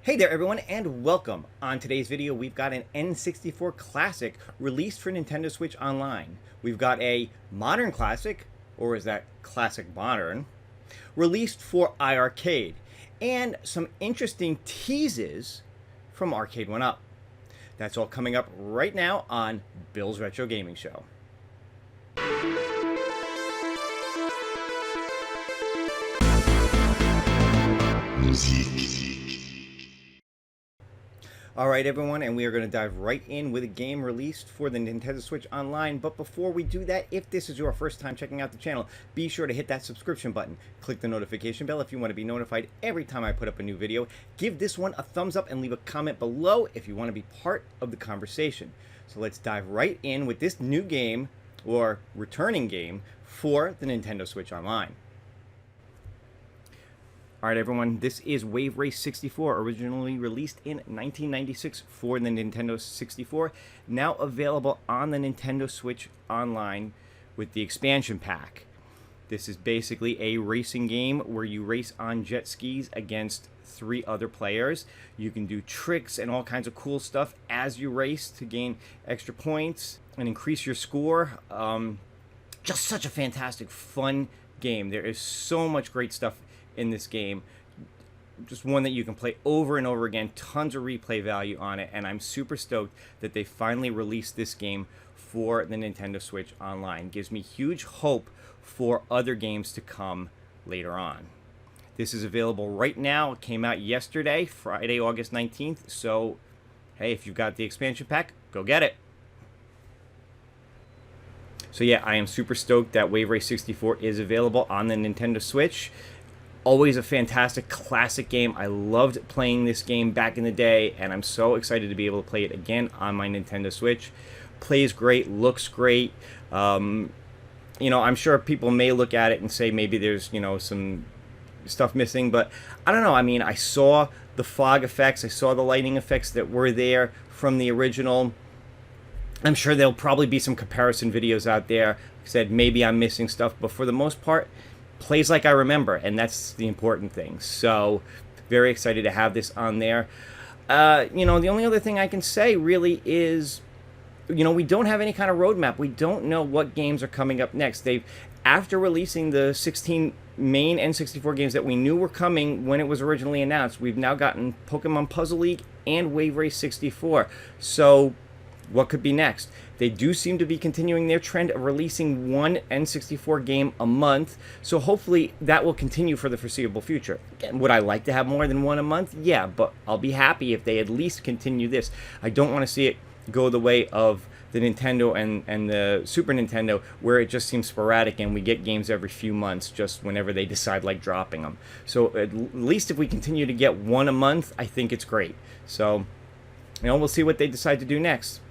Hey there everyone and welcome. On today's video we've got an N64 classic released for Nintendo Switch Online. We've got a modern classic, or is that classic modern, released for iiRcade, and some interesting teases from Arcade1up. That's all coming up right now on Bill's Retro Gaming Show. Alright everyone, and we are going to dive right in with a game released for the Nintendo Switch Online. But before we do that, if this is your first time checking out the channel, be sure to hit that subscription button. Click the notification bell if you want to be notified every time I put up a new video. Give this one a thumbs up and leave a comment below if you want to be part of the conversation. So let's dive right in with this new game, or returning game, for the Nintendo Switch Online. Alright everyone, this is Waverace 64, originally released in 1996 for the Nintendo 64, now available on the Nintendo Switch Online with the expansion pack. This is basically a racing game where you race on jet skis against 3 other players. You can do tricks and all kinds of cool stuff as you race to gain extra points and increase your score. Just such a fantastic, fun game. There is so much great stuff in this game, just one that you can play over and over again, tons of replay value on it, and I'm super stoked that they finally released this game for the Nintendo Switch Online. Gives me huge hope for other games to come later on. This is available right now. It came out yesterday, Friday, August 19th, so hey, if you've got the expansion pack, go get it. So yeah, I am super stoked that Waverace 64 is available on the Nintendo Switch. Always a fantastic classic game. I loved playing this game back in the day, and I'm so excited to be able to play it again on my Nintendo Switch. Plays great, looks great. I'm sure people may look at it and say maybe there's, some stuff missing, but I don't know. I mean, I saw the fog effects, I saw the lighting effects that were there from the original. I'm sure there'll probably be some comparison videos out there. Like I said, maybe I'm missing stuff, but for the most part, plays like I remember, and that's the important thing. So very excited to have this on there. The only other thing I can say really is, we don't have any kind of roadmap. We don't know what games are coming up next. After releasing the 16 main N64 games that we knew were coming when it was originally announced, we've now gotten Pokemon Puzzle League and Waverace 64. So what could be next? They do seem to be continuing their trend of releasing one N64 game a month, so hopefully that will continue for the foreseeable future. Again, would I like to have more than one a month? Yeah, but I'll be happy if they at least continue this. I don't want to see it go the way of the Nintendo and the Super Nintendo, where it just seems sporadic and we get games every few months just whenever they decide like dropping them. So at least if we continue to get one a month, I think it's great. So, we'll see what they decide to do next.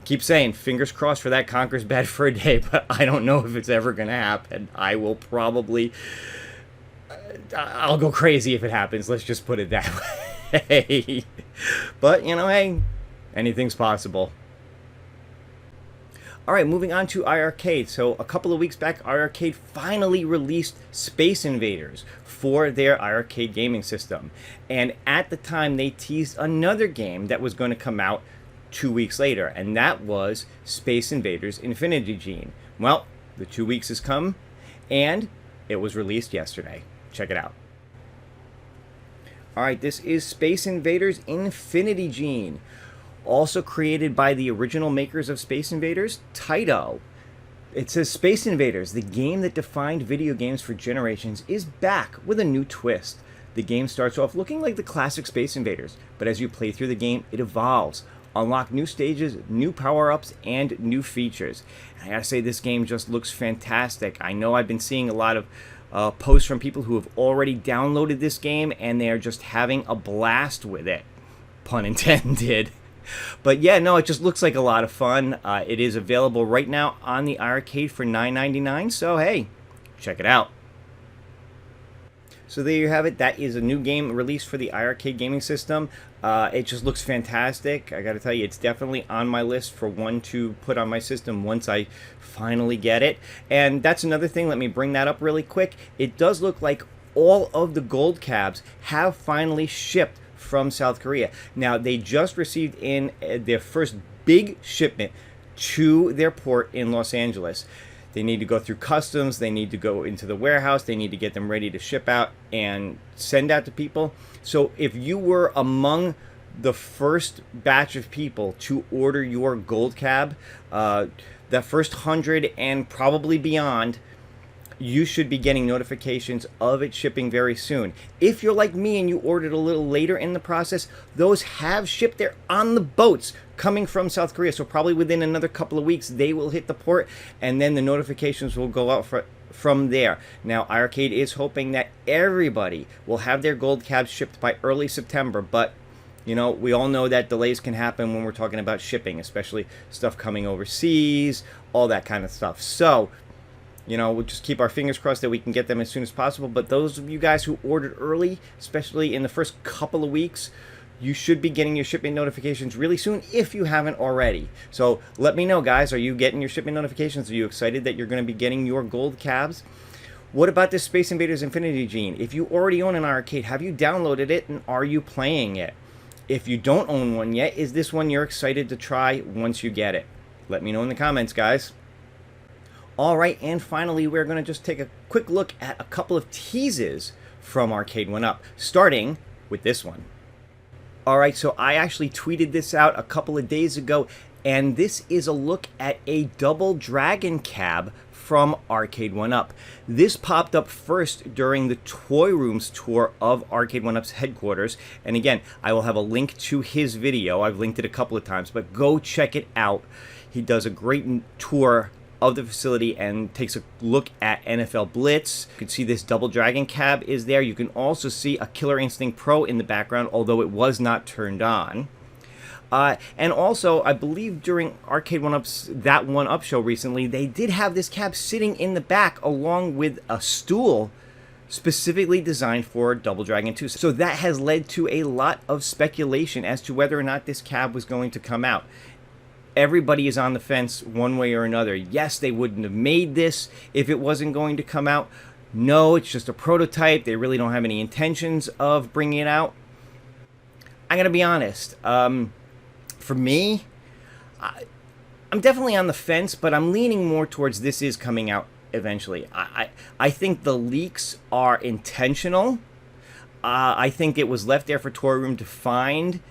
Keep saying fingers crossed for that Conker's Bad Fur Day, but I don't know if it's ever gonna happen. I will probably I'll go crazy if it happens, let's just put it that way. But hey, anything's possible. Alright, moving on to iiRcade. So a couple of weeks back, iiRcade finally released Space Invaders for their iiRcade gaming system, and at the time they teased another game that was going to come out 2 weeks later, and that was Space Invaders Infinity Gene. Well, the 2 weeks has come, and it was released yesterday. Check it out. Alright, this is Space Invaders Infinity Gene, also created by the original makers of Space Invaders, Taito. It says Space Invaders, the game that defined video games for generations, is back with a new twist. The game starts off looking like the classic Space Invaders, but as you play through the game, it evolves. Unlock new stages, new power-ups, and new features. And I gotta say, this game just looks fantastic. I know I've been seeing a lot of posts from people who have already downloaded this game, and they are just having a blast with it. Pun intended. But yeah, no, it just looks like a lot of fun. It is available right now on the iiRcade for $9.99, so hey, check it out. So there you have it. That is a new game released for the iiRcade gaming system. It just looks fantastic. I gotta tell you, it's definitely on my list for one to put on my system once I finally get it. And that's another thing, let me bring that up really quick. It does look like all of the gold cabs have finally shipped from South Korea. Now, they just received in their first big shipment to their port in Los Angeles. They need to go through customs, they need to go into the warehouse, they need to get them ready to ship out and send out to people. So if you were among the first batch of people to order your gold cab, that first 100 and probably beyond, you should be getting notifications of it shipping very soon. If you're like me and you ordered a little later in the process, those have shipped there on the boats coming from South Korea. So probably within another couple of weeks, they will hit the port, and then the notifications will go out from there. Now, iiRcade is hoping that everybody will have their gold cabs shipped by early September, but you know, we all know that delays can happen when we're talking about shipping, especially stuff coming overseas, all that kind of stuff. So, you know, we'll just keep our fingers crossed that we can get them as soon as possible. But those of you guys who ordered early, especially in the first couple of weeks, you should be getting your shipping notifications really soon if you haven't already. So let me know, guys. Are you getting your shipping notifications? Are you excited that you're going to be getting your gold cabs? What about this Space Invaders Infinity Gene? If you already own an iiRcade, have you downloaded it and are you playing it? If you don't own one yet, is this one you're excited to try once you get it? Let me know in the comments, guys. All right, and finally, we're going to just take a quick look at a couple of teases from Arcade1up, starting with this one. All right, so I actually tweeted this out a couple of days ago, and this is a look at a double dragon cab from Arcade1up. This popped up first during the Toy Rooms tour of Arcade1up's headquarters, and again, I will have a link to his video. I've linked it a couple of times, but go check it out. He does a great tour of the facility and takes a look at NFL Blitz. You can see this double dragon cab is there. You can also see a Killer Instinct Pro in the background, although it was not turned on. And also, I believe during Arcade1up's That One Up show recently, they did have this cab sitting in the back along with a stool specifically designed for Double Dragon 2. So that has led to a lot of speculation as to whether or not this cab was going to come out. Everybody is on the fence one way or another. Yes, they wouldn't have made this if it wasn't going to come out. No, it's just a prototype. They really don't have any intentions of bringing it out. I'm going to be honest. For me, I'm definitely on the fence, but I'm leaning more towards this is coming out eventually. I think the leaks are intentional. I think it was left there for Toy Room to find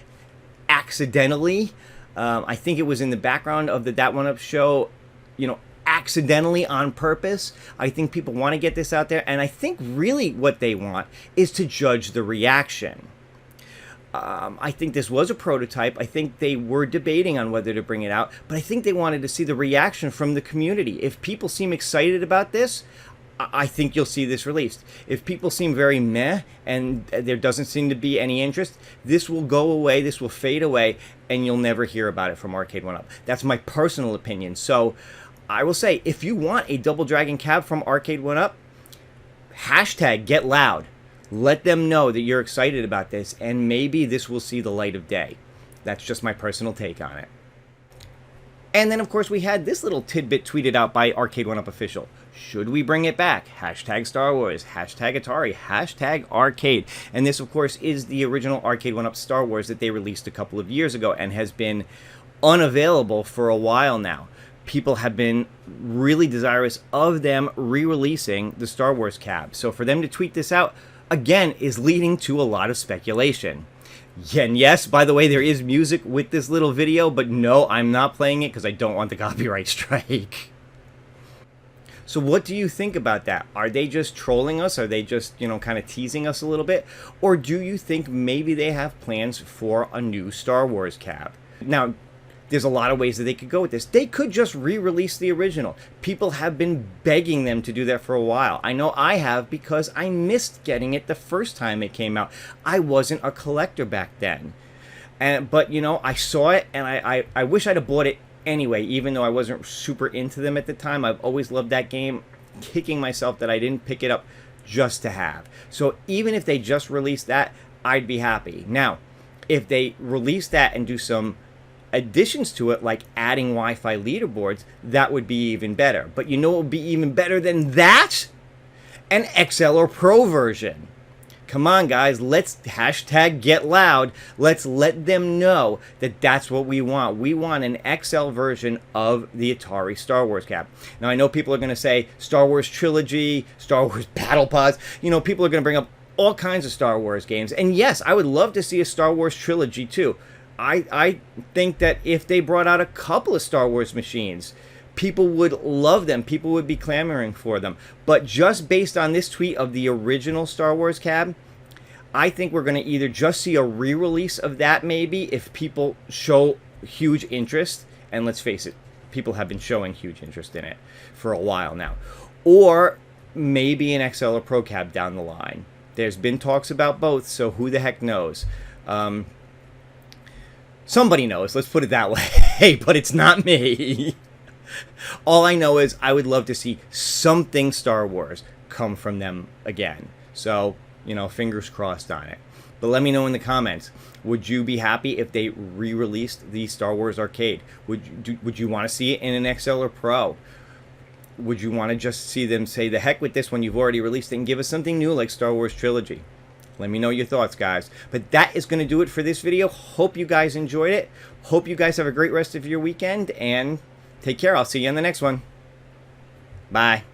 accidentally. I think it was in the background of the That One Up show, you know, accidentally on purpose. I think people want to get this out there, and I think really what they want is to judge the reaction. I think this was a prototype. I think they were debating on whether to bring it out, but I think they wanted to see the reaction from the community. If people seem excited about this, I think you'll see this released. If people seem very meh and there doesn't seem to be any interest, this will go away, this will fade away, and you'll never hear about it from Arcade1up. That's my personal opinion. So I will say, if you want a Double Dragon cab from Arcade1up, hashtag get loud. Let them know that you're excited about this, and maybe this will see the light of day. That's just my personal take on it. And then, of course, we had this little tidbit tweeted out by Arcade1up official. Should we bring it back? Hashtag Star Wars, hashtag Atari, hashtag Arcade. And this, of course, is the original Arcade1up Star Wars that they released a couple of years ago and has been unavailable for a while now. People have been really desirous of them re-releasing the Star Wars cab. So for them to tweet this out, again, is leading to a lot of speculation. And yes, by the way, there is music with this little video, but no, I'm not playing it because I don't want the copyright strike. So what do you think about that? Are they just trolling us? Are they just, you know, kind of teasing us a little bit? Or do you think maybe they have plans for a new Star Wars cab? Now, there's a lot of ways that they could go with this. They could just re-release the original. People have been begging them to do that for a while. I know I have because I missed getting it the first time it came out. I wasn't a collector back then. But, you know, I saw it and I wish I'd have bought it anyway, even though I wasn't super into them at the time. I've always loved that game, kicking myself that I didn't pick it up just to have. So even if they just released that, I'd be happy. Now, if they release that and do some additions to it, like adding Wi-Fi leaderboards, that would be even better. But you know what would be even better than that? An XL or Pro version. Come on, guys, let's hashtag get loud. Let's let them know that that's what we want. We want an XL version of the Atari Star Wars cap. Now, I know people are going to say Star Wars Trilogy, Star Wars Battle Pods. You know, people are going to bring up all kinds of Star Wars games. And yes, I would love to see a Star Wars Trilogy too. I think that if they brought out a couple of Star Wars machines, people would love them. People would be clamoring for them. But just based on this tweet of the original Star Wars cab, I think we're going to either just see a re-release of that maybe if people show huge interest. And let's face it, people have been showing huge interest in it for a while now. Or maybe an XL or Pro cab down the line. There's been talks about both, so who the heck knows? Somebody knows, let's put it that way. But it's not me. All I know is I would love to see something Star Wars come from them again. So, you know, fingers crossed on it. But let me know in the comments. Would you be happy if they re-released the Star Wars Arcade? Would you want to see it in an XL or Pro? Would you want to just see them say, the heck with this one, you've already released it, and give us something new like Star Wars Trilogy? Let me know your thoughts, guys. But that is going to do it for this video. Hope you guys enjoyed it. Hope you guys have a great rest of your weekend, and take care. I'll see you in the next one. Bye.